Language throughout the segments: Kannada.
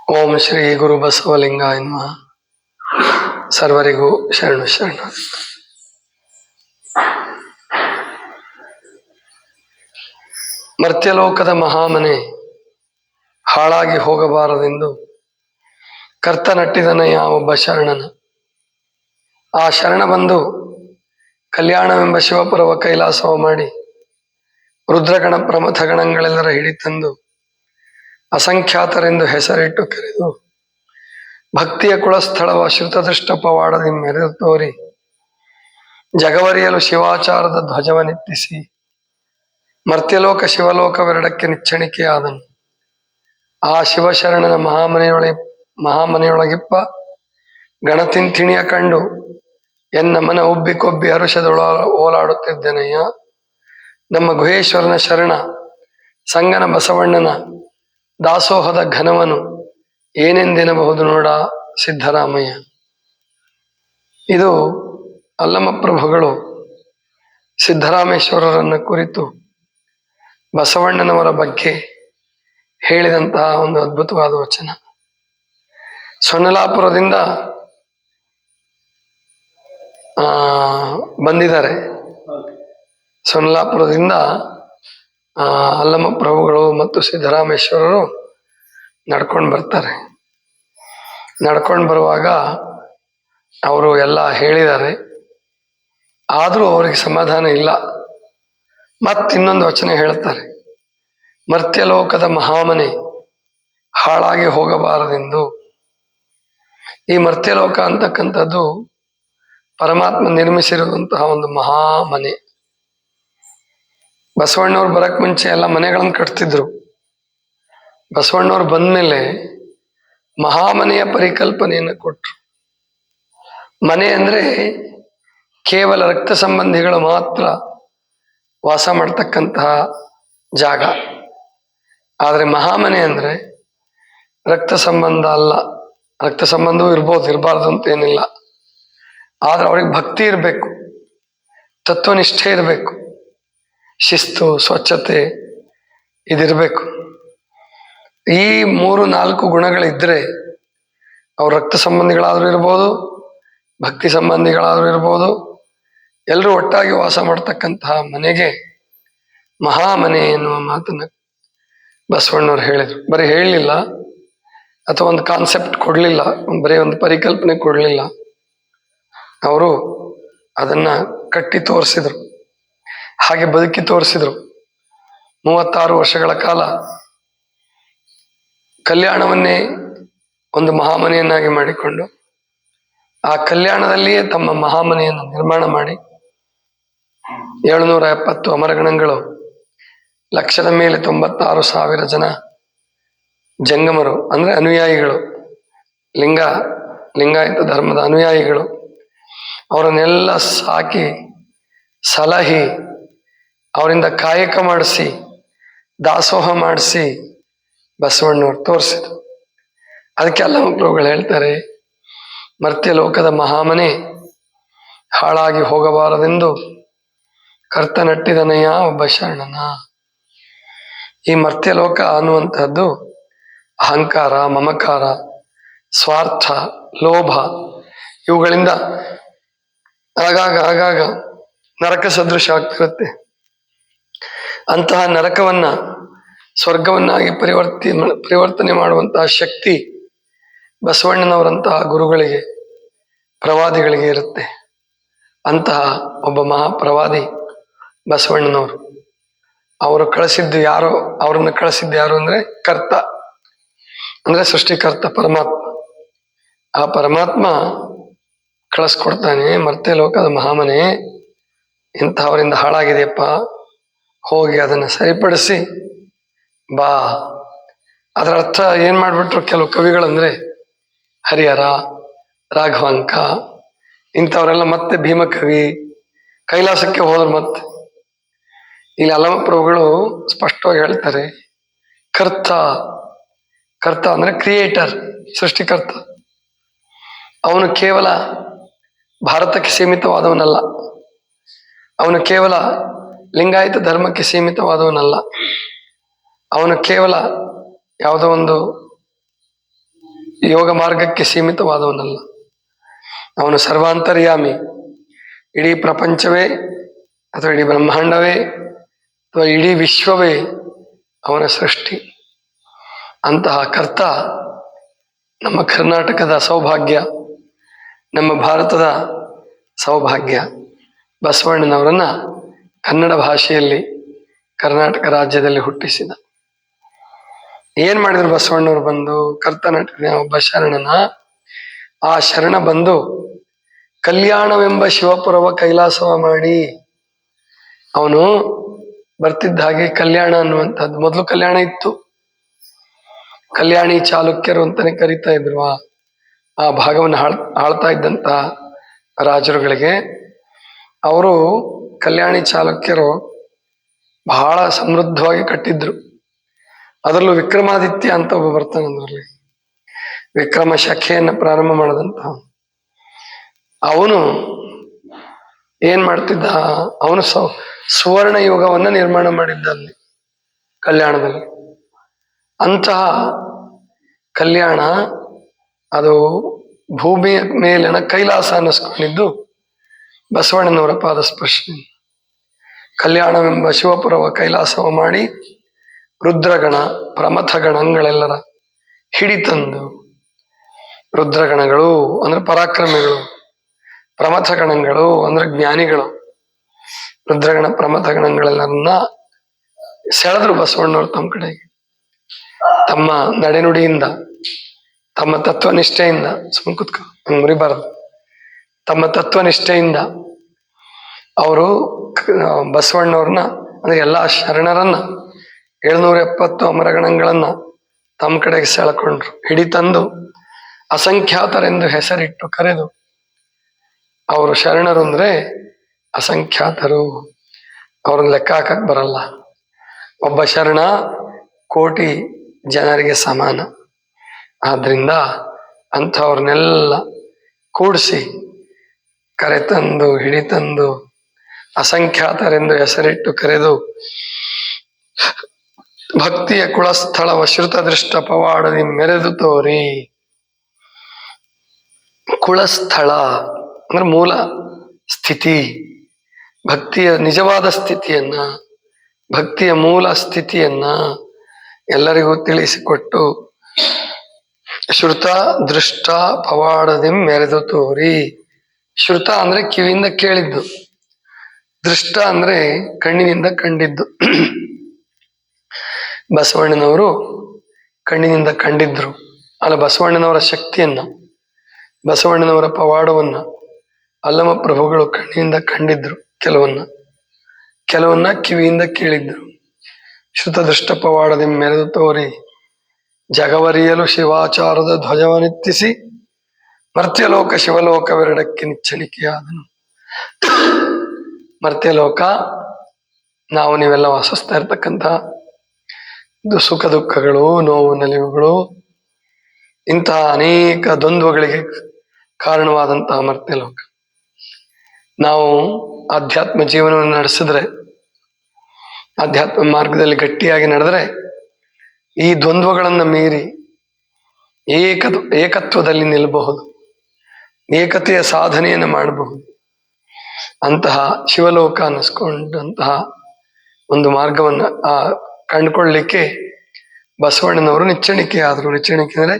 ಓಂ ಶ್ರೀ ಗುರು ಬಸವಲಿಂಗಾಯ ನಮಃ. ಸರ್ವರಿಗೂ ಶರಣು ಶರಣ. ಮರ್ತ್ಯಲೋಕದ ಮಹಾಮನೆ ಹಾಳಾಗಿ ಹೋಗಬಾರದೆಂದು ಕರ್ತ ನಟ್ಟಿದನಯ್ಯ ಒಬ್ಬ ಶರಣನ. ಆ ಶರಣ ಬಂದು ಕಲ್ಯಾಣವೆಂಬ ಶಿವಪುರವ ಕೈಲಾಸವ ಮಾಡಿ ರುದ್ರಗಣ ಪ್ರಮಥಗಣಗಳೆಲ್ಲರ ಹಿಡಿತಂದು ಅಸಂಖ್ಯಾತರೆಂದು ಹೆಸರಿಟ್ಟು ಕರೆದು ಭಕ್ತಿಯ ಕುಳಸ್ಥಳವ ಶ್ರುತದೃಷ್ಟ ಪವಾಡದಿ ಮೆರೆದು ತೋರಿ ಜಗವರಿಯಲು ಶಿವಾಚಾರದ ಧ್ವಜವನೆತ್ತಿಸಿ ಮರ್ತ್ಯಲೋಕ ಶಿವಲೋಕವೆರಡಕ್ಕೆ ನಿಚ್ಚಣಿಕೆಯಾದನು. ಆ ಶಿವಶರಣನ ಮಹಾಮನೆಯೊಳಗಿಪ್ಪ ಗಣತಿಂಥಿಣಿಯ ಕಂಡು ಎನ್ನ ಮನ ಉಬ್ಬಿಕೊಬ್ಬಿ ಹರುಷದೊಳ ಓಲಾಡುತ್ತಿದ್ದೆನಯ್ಯ. ನಮ್ಮ ಗುಹೇಶ್ವರನ ಶರಣ ಸಂಗನ ಬಸವಣ್ಣನ ದಾಸೋಹದ ಘನವನು ಏನೆಂದೆನಬಹುದು ನೋಡ ಸಿದ್ದರಾಮಯ್ಯ. ಇದು ಅಲ್ಲಮ ಪ್ರಭುಗಳು ಸಿದ್ದರಾಮೇಶ್ವರರನ್ನ ಕುರಿತು ಬಸವಣ್ಣನವರ ಬಗ್ಗೆ ಹೇಳಿದಂತಹ ಒಂದು ಅದ್ಭುತವಾದ ವಚನ. ಸೊನ್ನಲಾಪುರದಿಂದ ಬಂದಿದ್ದಾರೆ. ಸೊನ್ನಲಾಪುರದಿಂದ ಅಲ್ಲಮ ಪ್ರಭುಗಳು ಮತ್ತು ಸಿದ್ದರಾಮೇಶ್ವರರು ನಡ್ಕೊಂಡು ಬರ್ತಾರೆ. ನಡ್ಕೊಂಡು ಬರುವಾಗ ಅವರು ಎಲ್ಲ ಹೇಳಿದ್ದಾರೆ, ಆದರೂ ಅವರಿಗೆ ಸಮಾಧಾನ ಇಲ್ಲ. ಮತ್ತಿನ್ನೊಂದು ವಚನ ಹೇಳ್ತಾರೆ, ಮರ್ತ್ಯಲೋಕದ ಮಹಾಮನೆ ಹಾಳಾಗಿ ಹೋಗಬಾರದೆಂದು. ಈ ಮರ್ತ್ಯಲೋಕ ಅಂತಕ್ಕಂಥದ್ದು ಪರಮಾತ್ಮ ನಿರ್ಮಿಸಿರುವಂತಹ ಒಂದು ಮಹಾಮನೆ. ಬಸವಣ್ಣವ್ರು ಬರಕ್ ಮುಂಚೆ ಎಲ್ಲ ಮನೆಗಳನ್ನು ಕಟ್ತಿದ್ರು. ಬಸವಣ್ಣವ್ರು ಬಂದ್ಮೇಲೆ ಮಹಾಮನೆಯ ಪರಿಕಲ್ಪನೆಯನ್ನು ಕೊಟ್ರು. ಮನೆ ಅಂದ್ರೆ ಕೇವಲ ರಕ್ತ ಸಂಬಂಧಿಗಳು ಮಾತ್ರ ವಾಸ ಮಾಡ್ತಕ್ಕಂತಹ ಜಾಗ. ಆದರೆ ಮಹಾಮನೆ ಅಂದ್ರೆ ರಕ್ತ ಸಂಬಂಧ ಅಲ್ಲ. ರಕ್ತ ಸಂಬಂಧವೂ ಇರಬಾರ್ದು ಅಂತ ಏನಿಲ್ಲ. ಆದ್ರೆ ಅವ್ರಿಗೆ ಭಕ್ತಿ ಇರಬೇಕು, ತತ್ವನಿಷ್ಠೆ ಇರಬೇಕು, ಶಿಸ್ತು, ಸ್ವಚ್ಛತೆ ಇದಿರಬೇಕು. ಈ 3-4 ಗುಣಗಳಿದ್ರೆ ಅವ್ರ ರಕ್ತ ಸಂಬಂಧಿಗಳಾದ್ರೂ ಇರ್ಬೋದು, ಭಕ್ತಿ ಸಂಬಂಧಿಗಳಾದ್ರೂ ಇರ್ಬೋದು, ಎಲ್ಲರೂ ಒಟ್ಟಾಗಿ ವಾಸ ಮಾಡ್ತಕ್ಕಂತಹ ಮನೆಗೆ ಮಹಾಮನೆ ಎನ್ನುವ ಮಾತನ್ನ ಬಸವಣ್ಣವ್ರು ಹೇಳಿದ್ರು. ಬರೀ ಹೇಳಲಿಲ್ಲ ಅಥವಾ ಒಂದು ಕಾನ್ಸೆಪ್ಟ್ ಕೊಡಲಿಲ್ಲ, ಬರೀ ಒಂದು ಪರಿಕಲ್ಪನೆ ಕೊಡಲಿಲ್ಲ. ಅವರು ಅದನ್ನ ಕಟ್ಟಿ ತೋರಿಸಿದ್ರು, ಹಾಗೆ ಬದುಕಿ ತೋರಿಸಿದ್ರು. 36 ವರ್ಷಗಳ ಕಾಲ ಕಲ್ಯಾಣವನ್ನೇ ಒಂದು ಮಹಾಮನೆಯನ್ನಾಗಿ ಮಾಡಿಕೊಂಡು ಆ ಕಲ್ಯಾಣದಲ್ಲಿಯೇ ತಮ್ಮ ಮಹಾಮನೆಯನ್ನು ನಿರ್ಮಾಣ ಮಾಡಿ 770 ಅಮರಗಣಗಳು, 1,00,000 ಮೇಲೆ 96,000 ಜನ ಜಂಗಮರು ಅಂದ್ರೆ ಅನುಯಾಯಿಗಳು, ಲಿಂಗಾಯತ ಧರ್ಮದ ಅನುಯಾಯಿಗಳು, ಅವರನ್ನೆಲ್ಲ ಸಾಕಿ ಸಲಹಿ ಅವರಿಂದ ಕಾಯಕ ಮಾಡಿಸಿ ದಾಸೋಹ ಮಾಡಿಸಿ ಬಸವಣ್ಣವ್ರು ತೋರಿಸಿದ್ರು. ಅದಕ್ಕೆ ಅಲ್ಲಮ ಪ್ರಭುಗಳು ಹೇಳ್ತಾರೆ, ಮರ್ತ್ಯಲೋಕದ ಮಹಾಮನೆ ಹಾಳಾಗಿ ಹೋಗಬಾರದೆಂದು ಕರ್ತ ನಟ್ಟಿದನಯ್ಯ ಒಬ್ಬ ಶರಣನ. ಈ ಮರ್ತ್ಯಲೋಕ ಅನ್ನುವಂತಹದ್ದು ಅಹಂಕಾರ, ಮಮಕಾರ, ಸ್ವಾರ್ಥ, ಲೋಭ ಇವುಗಳಿಂದ ಆಗಾಗ ನರಕ ಸದೃಶ ಆಗ್ತಿರುತ್ತೆ. ಅಂತಹ ನರಕವನ್ನ ಸ್ವರ್ಗವನ್ನಾಗಿ ಪರಿವರ್ತನೆ ಮಾಡುವಂತಹ ಶಕ್ತಿ ಬಸವಣ್ಣನವರಂತಹ ಗುರುಗಳಿಗೆ, ಪ್ರವಾದಿಗಳಿಗೆ ಇರುತ್ತೆ. ಅಂತಹ ಒಬ್ಬ ಮಹಾಪ್ರವಾದಿ ಬಸವಣ್ಣನವರು. ಅವರು ಕಳಿಸಿದ್ದು ಯಾರು? ಅವರನ್ನು ಕಳಿಸಿದ್ದು ಯಾರು ಅಂದ್ರೆ ಕರ್ತ, ಅಂದ್ರೆ ಸೃಷ್ಟಿಕರ್ತ ಪರಮಾತ್ಮ. ಆ ಪರಮಾತ್ಮ ಕಳಿಸ್ಕೊಡ್ತಾನೆ, ಮರ್ತ್ಯಲೋಕದ ಮಹಾಮನೆ ಇಂತಹವರಿಂದ ಹಾಳಾಗಿದೆಯಪ್ಪ, ಹೋಗಿ ಅದನ್ನು ಸರಿಪಡಿಸಿ ಬಾ. ಅದರ ಅರ್ಥ ಏನ್ ಮಾಡ್ಬಿಟ್ರು ಕೆಲವು ಕವಿಗಳಂದ್ರೆ, ಹರಿಹರ, ರಾಘವಾಂಕ ಇಂಥವರೆಲ್ಲ ಮತ್ತೆ ಭೀಮಕವಿ ಕೈಲಾಸಕ್ಕೆ ಹೋದ್ರು. ಮತ್ತೆ ಇಲ್ಲಿ ಅಲ್ಲಮ ಪ್ರಭುಗಳು ಸ್ಪಷ್ಟವಾಗಿ ಹೇಳ್ತಾರೆ, ಕರ್ತ ಅಂದ್ರೆ ಕ್ರಿಯೇಟರ್, ಸೃಷ್ಟಿಕರ್ತ. ಅವನು ಕೇವಲ ಭಾರತಕ್ಕೆ ಸೀಮಿತವಾದವನಲ್ಲ, ಅವನು ಕೇವಲ ಲಿಂಗಾಯತ ಧರ್ಮಕ್ಕೆ ಸೀಮಿತವಾದವನಲ್ಲ, ಅವನು ಕೇವಲ ಯಾವುದೋ ಒಂದು ಯೋಗ ಮಾರ್ಗಕ್ಕೆ ಸೀಮಿತವಾದವನಲ್ಲ. ಅವನು ಸರ್ವಾಂತರ್ಯಾಮಿ. ಇಡೀ ಪ್ರಪಂಚವೇ ಅಥವಾ ಇಡೀ ಬ್ರಹ್ಮಾಂಡವೇ ಅಥವಾ ಇಡೀ ವಿಶ್ವವೇ ಅವನ ಸೃಷ್ಟಿ. ಅಂತಹ ಕರ್ತ ನಮ್ಮ ಕರ್ನಾಟಕದ ಸೌಭಾಗ್ಯ, ನಮ್ಮ ಭಾರತದ ಸೌಭಾಗ್ಯ. ಬಸವಣ್ಣನವರನ್ನ ಕನ್ನಡ ಭಾಷೆಯಲ್ಲಿ ಕರ್ನಾಟಕ ರಾಜ್ಯದಲ್ಲಿ ಹುಟ್ಟಿಸಿದ. ಏನ್ ಮಾಡಿದ್ರು ಬಸವಣ್ಣವರು ಬಂದು? ಕರ್ತನಾಟಕ ಒಬ್ಬ ಶರಣನ, ಆ ಶರಣ ಬಂದು ಕಲ್ಯಾಣವೆಂಬ ಶಿವಪುರವ ಕೈಲಾಸವ ಮಾಡಿ, ಅವನು ಬರ್ತಿದ್ದ ಹಾಗೆ ಕಲ್ಯಾಣ ಅನ್ನುವಂಥದ್ದು, ಮೊದಲು ಕಲ್ಯಾಣ ಇತ್ತು, ಕಲ್ಯಾಣಿ ಚಾಲುಕ್ಯರು ಅಂತಾನೆ ಕರಿತಾ ಇದ್ರು. ಆ ಭಾಗವನ್ನು ಆಳ್ತಾ ಇದ್ದಂತ ರಾಜರುಗಳಿಗೆ ಅವರು ಕಲ್ಯಾಣಿ ಚಾಲುಕ್ಯರು ಬಹಳ ಸಮೃದ್ಧವಾಗಿ ಕಟ್ಟಿದ್ರು. ಅದರಲ್ಲೂ ವಿಕ್ರಮಾದಿತ್ಯ ಅಂತ ಒಬ್ಬ ಬರ್ತಾನೆ, ಅದರಲ್ಲಿ ವಿಕ್ರಮ ಶಖೆಯನ್ನು ಪ್ರಾರಂಭ ಮಾಡದಂತ ಅವನು ಏನ್ ಮಾಡ್ತಿದ್ದ? ಅವನು ಸುವರ್ಣ ಯುಗವನ್ನ ನಿರ್ಮಾಣ ಮಾಡಿದ್ದ ಅಲ್ಲಿ ಕಲ್ಯಾಣದಲ್ಲಿ. ಅಂತಹ ಕಲ್ಯಾಣ ಅದು ಭೂಮಿಯ ಮೇಲಿನ ಕೈಲಾಸ ಅನ್ನಿಸ್ಕೊಂಡಿದ್ದು ಬಸವಣ್ಣನವರ ಪಾದ ಸ್ಪರ್ಶನೆ. ಕಲ್ಯಾಣವೆಂಬ ಶಿವಪುರವ ಕೈಲಾಸವ ಮಾಡಿ ರುದ್ರಗಣ ಪ್ರಮಥಗಣಗಳೆಲ್ಲರ ಹಿಡಿತಂದು, ರುದ್ರಗಣಗಳು ಅಂದ್ರೆ ಪರಾಕ್ರಮಿಗಳು, ಪ್ರಮಥಗಣಗಳು ಅಂದ್ರೆ ಜ್ಞಾನಿಗಳು, ರುದ್ರಗಣ ಪ್ರಮಥಗಣಗಳೆಲ್ಲರನ್ನ ಸೆಳೆದ್ರು ಬಸವಣ್ಣವರು ತಮ್ಮ ಕಡೆಗೆ. ತಮ್ಮ ನಡೆನುಡಿಯಿಂದ, ತಮ್ಮ ತತ್ವನಿಷ್ಠೆಯಿಂದ, ಸುಮ್ಮನೆ ಕುತ್ಕೊ ಮುರಿಬಾರದು, ತಮ್ಮ ತತ್ವನಿಷ್ಠೆಯಿಂದ ಅವರು ಬಸವಣ್ಣವ್ರನ್ನ ಅಂದ್ರೆ ಎಲ್ಲಾ ಶರಣರನ್ನ 770 ಅಮರಗಣಗಳನ್ನ ತಮ್ಮ ಕಡೆಗೆ ಸೆಳ್ಕೊಂಡ್ರು. ಹಿಡಿತಂದು ಅಸಂಖ್ಯಾತರೆಂದು ಹೆಸರಿಟ್ಟು ಕರೆದು, ಅವರು ಶರಣರು ಅಂದ್ರೆ ಅಸಂಖ್ಯಾತರು, ಅವ್ರನ್ನ ಲೆಕ್ಕ ಹಾಕಕ್ ಬರಲ್ಲ. ಒಬ್ಬ ಶರಣ ಕೋಟಿ ಜನರಿಗೆ ಸಮಾನ. ಆದ್ರಿಂದ ಅಂಥವ್ರನ್ನೆಲ್ಲ ಕೂಡಿಸಿ ಕರೆತಂದು ಹಿಡಿತಂದು ಅಸಂಖ್ಯಾತರೆಂದು ಹೆಸರಿಟ್ಟು ಕರೆದು ಭಕ್ತಿಯ ಕುಳಸ್ಥಳವ ಶ್ರುತ ದೃಷ್ಟ ಪವಾಡದಿ ಮೆರೆದು ತೋರಿ. ಕುಳಸ್ಥಳ ಅಂದ್ರೆ ಮೂಲ ಸ್ಥಿತಿ, ಭಕ್ತಿಯ ನಿಜವಾದ ಸ್ಥಿತಿಯನ್ನ, ಭಕ್ತಿಯ ಮೂಲ ಸ್ಥಿತಿಯನ್ನ ಎಲ್ಲರಿಗೂ ತಿಳಿಸಿಕೊಟ್ಟು ಶ್ರುತ ದೃಷ್ಟ ಪವಾಡದಿ ಮೆರೆದು ತೋರಿ. ಶ್ರುತ ಅಂದ್ರೆ ಕಿವಿಯಿಂದ ಕೇಳಿದ್ದು, ದೃಷ್ಟ ಅಂದ್ರೆ ಕಣ್ಣಿನಿಂದ ಕಂಡಿದ್ದು. ಬಸವಣ್ಣನವರು ಕಣ್ಣಿನಿಂದ ಕಂಡಿದ್ರು. ಅಲ್ಲ, ಬಸವಣ್ಣನವರ ಶಕ್ತಿಯನ್ನ, ಬಸವಣ್ಣನವರ ಪವಾಡವನ್ನ ಅಲ್ಲಮ ಪ್ರಭುಗಳು ಕಣ್ಣಿನಿಂದ ಕಂಡಿದ್ರು. ಕೆಲವನ್ನ ಕಿವಿಯಿಂದ ಕೇಳಿದ್ರು. ಶ್ರುತ ದೃಷ್ಟ ಪವಾಡದಿ ಮೆರೆದು ತೋರಿ ಜಗವರಿಯಲು ಶಿವಾಚಾರದ ಧ್ವಜವನೆತ್ತಿಸಿ ಮರ್ತ್ಯಲೋಕ ಶಿವಲೋಕವೆರಡಕ್ಕೆ ನಿಚ್ಚಣಿಕೆಯಾದನು. ಮರ್ತ್ಯಲೋಕ ನಾವು ನೀವೆಲ್ಲ ವಾಸಿಸ್ತಾ ಇರ್ತಕ್ಕಂಥ ಸುಖ ದುಃಖಗಳು, ನೋವು ನಲಿವುಗಳು, ಇಂತಹ ಅನೇಕ ದ್ವಂದ್ವಗಳಿಗೆ ಕಾರಣವಾದಂತಹ ಮರ್ತ್ಯಲೋಕ. ನಾವು ಆಧ್ಯಾತ್ಮ ಜೀವನವನ್ನು ನಡೆಸಿದ್ರೆ, ಆಧ್ಯಾತ್ಮ ಮಾರ್ಗದಲ್ಲಿ ಗಟ್ಟಿಯಾಗಿ ನಡೆದ್ರೆ ಈ ದ್ವಂದ್ವಗಳನ್ನು ಮೀರಿ ಏಕತ್ವದಲ್ಲಿ ನಿಲ್ಲಬಹುದು, ಏಕತೆಯ ಸಾಧನೆಯನ್ನು ಮಾಡಬಹುದು. ಅಂತಹ ಶಿವಲೋಕ ಅನ್ನಿಸ್ಕೊಂಡಂತಹ ಒಂದು ಮಾರ್ಗವನ್ನು ಕಂಡುಕೊಳ್ಳಲಿಕ್ಕೆ ಬಸವಣ್ಣನವರು ನಿಚ್ಚಣಿಕೆ ಆದರು. ನಿಚ್ಚಣಿಕೆ ಅಂದರೆ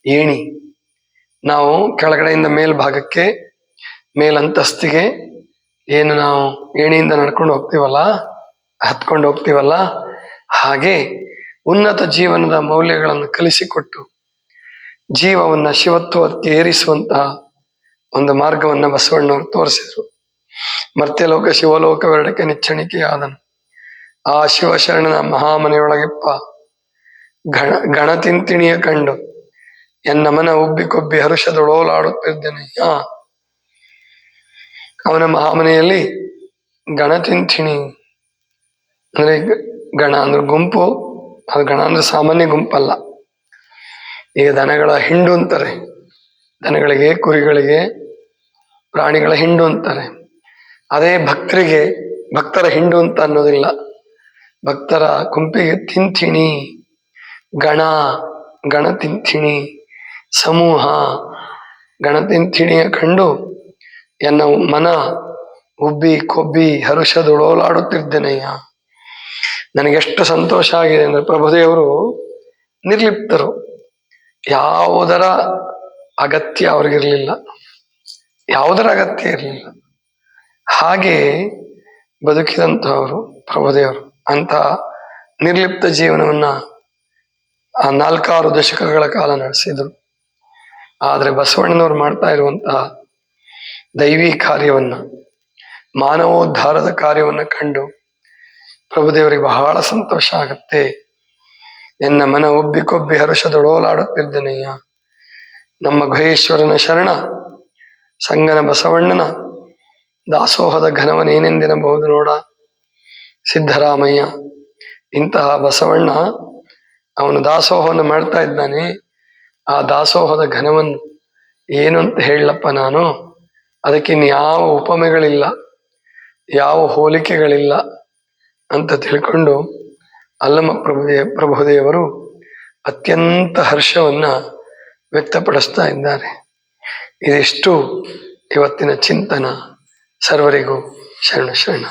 ಏಣಿ. ನಾವು ಕೆಳಗಡೆಯಿಂದ ಮೇಲ್ಭಾಗಕ್ಕೆ, ಮೇಲಂತಸ್ತಿಗೆ ಏನು ನಾವು ಏಣಿಯಿಂದ ನಡ್ಕೊಂಡು ಹೋಗ್ತೀವಲ್ಲ, ಹತ್ಕೊಂಡು ಹೋಗ್ತೀವಲ್ಲ, ಹಾಗೆ ಉನ್ನತ ಜೀವನದ ಮೌಲ್ಯಗಳನ್ನು ಕಲಿಸಿಕೊಟ್ಟು ಜೀವವನ್ನ ಶಿವತ್ವಕ್ಕೆ ಏರಿಸುವಂತಹ ಒಂದು ಮಾರ್ಗವನ್ನ ಬಸವಣ್ಣವರು ತೋರಿಸಿದ್ರು. ಮರ್ತ್ಯಲೋಕ ಶಿವಲೋಕವೆರಡಕ್ಕೆ ನಿಚ್ಚಣಿಕೆಯಾದನು. ಆ ಶಿವಶರಣನ ಮಹಾಮನೆಯೊಳಗೆಪ್ಪ ಗಣತಿಂತಿಣಿಯ ಕಂಡು ಎನ್ನ ಮನ ಉಬ್ಬಿಕೊಬ್ಬಿ ಹರುಷದೊಳೋಲಾಡುತ್ತಿದ್ದೇನೆ. ಅವನ ಮಹಾಮನೆಯಲ್ಲಿ ಗಣತಿಂತಿಣಿ ಅಂದ್ರೆ ಗಣ ಅಂದ್ರೆ ಗುಂಪು. ಅದು ಗಣ ಅಂದ್ರೆ ಸಾಮಾನ್ಯ ಗುಂಪಲ್ಲ. ಈಗ ದನಗಳ ಹಿಂಡು ಅಂತಾರೆ, ದನಗಳಿಗೆ, ಕುರಿಗಳಿಗೆ, ಪ್ರಾಣಿಗಳ ಹಿಂಡು ಅಂತಾರೆ. ಅದೇ ಭಕ್ತರ ಹಿಂಡು ಅಂತ ಅನ್ನೋದಿಲ್ಲ. ಭಕ್ತರ ಗುಂಪಿಗೆ ತಿಂಥಿಣಿ, ಗಣ ತಿಂಥಿಣಿ, ಸಮೂಹ ಗಣತಿಂಥಿಣಿಯ ಕಂಡು ಎನ್ನ ಮನ ಉಬ್ಬಿ ಕೊಬ್ಬಿ ಹರುಷದೊಳೋಲಾಡುತ್ತಿದ್ದೇನೆಯ್ಯ. ನನಗೆಷ್ಟು ಸಂತೋಷ ಆಗಿದೆ ಅಂದ್ರೆ ಪ್ರಭುದೇವರು ನಿರ್ಲಿಪ್ತರು, ಯಾವುದರ ಅಗತ್ಯ ಅವ್ರಿಗಿರ್ಲಿಲ್ಲ, ಯಾವುದರ ಅಗತ್ಯ ಇರಲಿಲ್ಲ. ಹಾಗೆ ಬದುಕಿದಂತಹವರು ಪ್ರಭುದೇವರು. ಅಂತ ನಿರ್ಲಿಪ್ತ ಜೀವನವನ್ನ ಆ 4-6 ದಶಕಗಳ ಕಾಲ ನಡೆಸಿದ್ರು. ಆದರೆ ಬಸವಣ್ಣನವರು ಮಾಡ್ತಾ ಇರುವಂತಹ ದೈವಿ ಕಾರ್ಯವನ್ನ, ಮಾನವೋದ್ಧಾರದ ಕಾರ್ಯವನ್ನ ಕಂಡು ಪ್ರಭುದೇವರಿಗೆ ಬಹಳ ಸಂತೋಷ ಆಗುತ್ತೆ. ಎನ್ನ ಮನ ಒಬ್ಬಿ ಕೊಬ್ಬಿ ಹರುಷದೊಳೋಲಾಡುತ್ತಿದ್ದೇನೆಯ್ಯ. ನಮ್ಮ ಗುಹೇಶ್ವರನ ಶರಣ ಸಂಗನ ಬಸವಣ್ಣನ ದಾಸೋಹದ ಘನವನೇನೆಂದೆನಬಹುದು ನೋಡ ಸಿದ್ದರಾಮಯ್ಯ. ಇಂತಹ ಬಸವಣ್ಣ ಅವನು ದಾಸೋಹವನ್ನು ಮಾಡ್ತಾ ಇದ್ದಾನೆ. ಆ ದಾಸೋಹದ ಘನವನ್ನು ಏನು ಅಂತ ಹೇಳಲಪ್ಪ ನಾನು, ಅದಕ್ಕಿನ್ನು ಯಾವ ಉಪಮೆಗಳಿಲ್ಲ, ಯಾವ ಹೋಲಿಕೆಗಳಿಲ್ಲ ಅಂತ ತಿಳ್ಕೊಂಡು ಅಲ್ಲಮ ಪ್ರಭುದೇವರು ಅತ್ಯಂತ ಹರ್ಷವನ್ನ ವ್ಯಕ್ತಪಡಿಸ್ತಾ ಇದ್ದಾರೆ. ಇದಿಷ್ಟು ಇವತ್ತಿನ ಚಿಂತನ. ಸರ್ವರಿಗೂ ಶರಣ ಶರಣ.